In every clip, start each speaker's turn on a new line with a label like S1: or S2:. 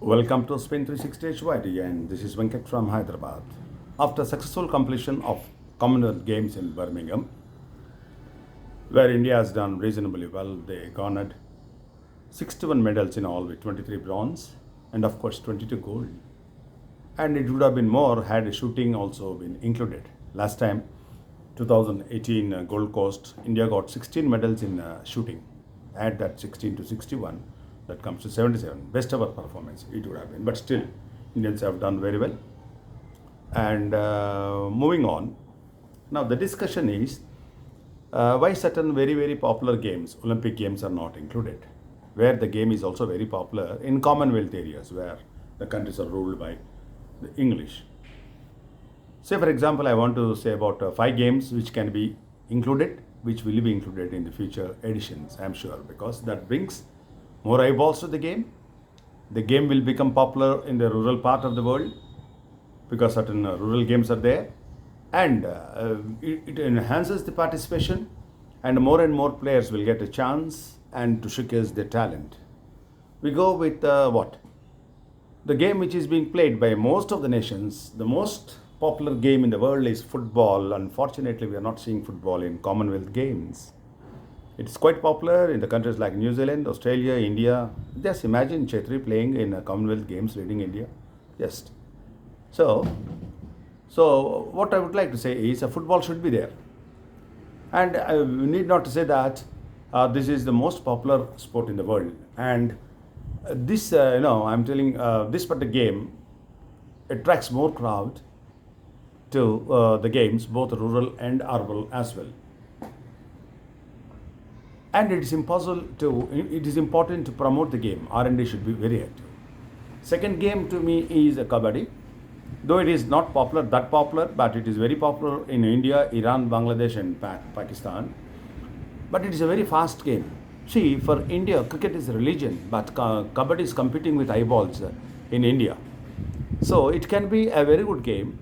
S1: Welcome to Spin 360 HYD, and this is Venkat from Hyderabad. After successful completion of Commonwealth Games in Birmingham, where India has done reasonably well, they garnered 61 medals in all with 23 bronze and of course 22 gold. And it would have been more had shooting also been included. Last time, 2018 Gold Coast, India got 16 medals in shooting. Add that 16 to 61, that comes to 77. Best ever performance it would have been. But still, Indians have done very well. And moving on, now the discussion is why certain very popular games, Olympic Games, are not included, where the game is also very popular in Commonwealth areas where the countries are ruled by the English. Say, for example, I want to say about five games which can be included, which will be included in the future editions, I'm sure, because that brings more eyeballs to the game. The game will become popular in the rural part of the world because certain rural games are there, and it enhances the participation, and more players will get a chance and to showcase their talent. We go with what? The game which is being played by most of the nations, the most popular game in the world is football. Unfortunately, we are not seeing football in Commonwealth Games. It's quite popular in the countries like New Zealand, Australia, India. Just imagine Chetri playing in Commonwealth Games leading India. Just so, so what I would like to say is football should be there. And I need not to say that this is the most popular sport in the world. And I'm telling this particular game attracts more crowd to the games, both rural and urban as well. And it is important to promote the game. R&D should be very active. Second game to me is kabaddi. Though it is not that popular, but it is very popular in India, Iran, Bangladesh, and Pakistan. But it is a very fast game. See, for India, cricket is a religion, but kabaddi is competing with eyeballs in India. So it can be a very good game,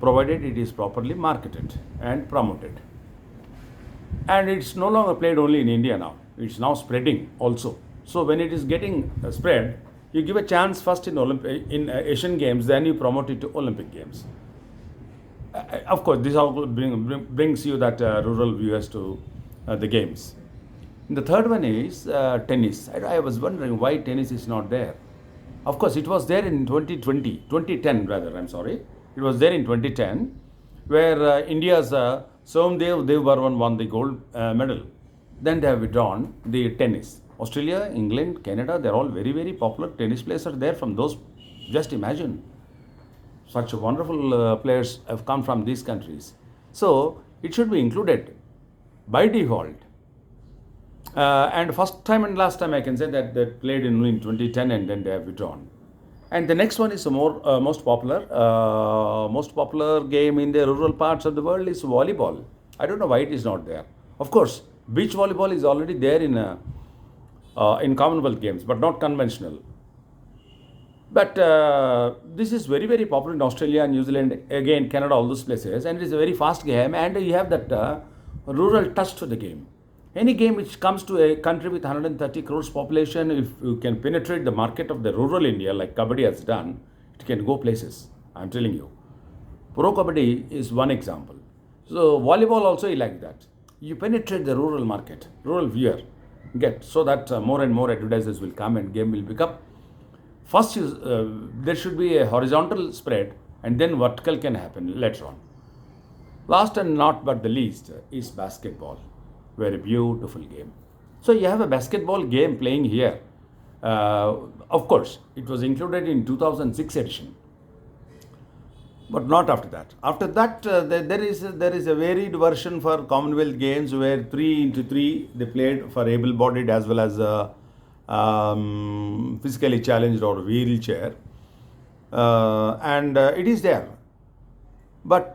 S1: provided it is properly marketed and promoted. And it's no longer played only in India now. It's now spreading also. So when it is getting spread, you give a chance first in Asian Games, then you promote it to Olympic Games. Of course, this all brings you that rural viewers to the games. The third one is tennis. I was wondering why tennis is not there. Of course, it was there in 2010 rather, I'm sorry. It was there in 2010, where India's Somdev Devvarman won the gold medal. Then they have withdrawn the tennis. Australia, England, Canada, they're all very popular tennis players are there from those. Just imagine. Such wonderful players have come from these countries. So it should be included by default. And first time and last time I can say that they played in 2010 and then they have withdrawn. And the next one is a most popular game in the rural parts of the world is volleyball. I don't know why it is not there. Of course, beach volleyball is already there in Commonwealth Games, but not conventional. But this is very popular in Australia, New Zealand, again Canada, all those places, and it is a very fast game, and you have that rural touch to the game. Any game which comes to a country with 130 crores population, if you can penetrate the market of the rural India like Kabaddi has done, it can go places. I'm telling you. Pro Kabaddi is one example. So volleyball also is like that. You penetrate the rural market, rural viewer, so that more and more advertisers will come and game will become. First, there should be a horizontal spread, and then vertical can happen later on. Last and not but the least is basketball. Very beautiful game. So you have a basketball game playing here. Of course, it was included in 2006 edition, but not after that. After that, there is a varied version for Commonwealth Games where 3x3 they played for able-bodied as well as physically challenged or wheelchair, and it is there. But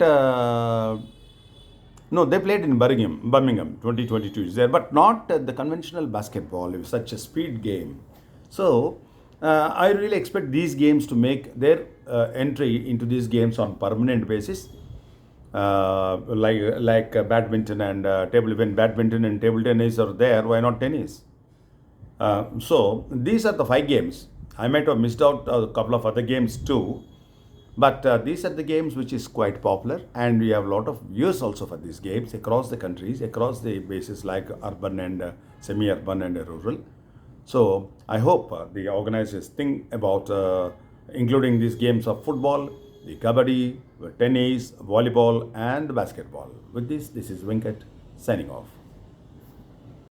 S1: no, they played in Birmingham 2022 is there, but not the conventional basketball. It was such a speed game. So I really expect these games to make their entry into these games on permanent basis, like badminton and table. When badminton and table tennis are there, why not tennis? So these are the five games. I might have missed out a couple of other games too, but these are the games which is quite popular, and we have a lot of viewers also for these games across the countries, across the bases like urban and semi-urban and rural. So I hope the organizers think about including these games of football, the kabaddi, the tennis, volleyball, and basketball. With this is Venkat signing off.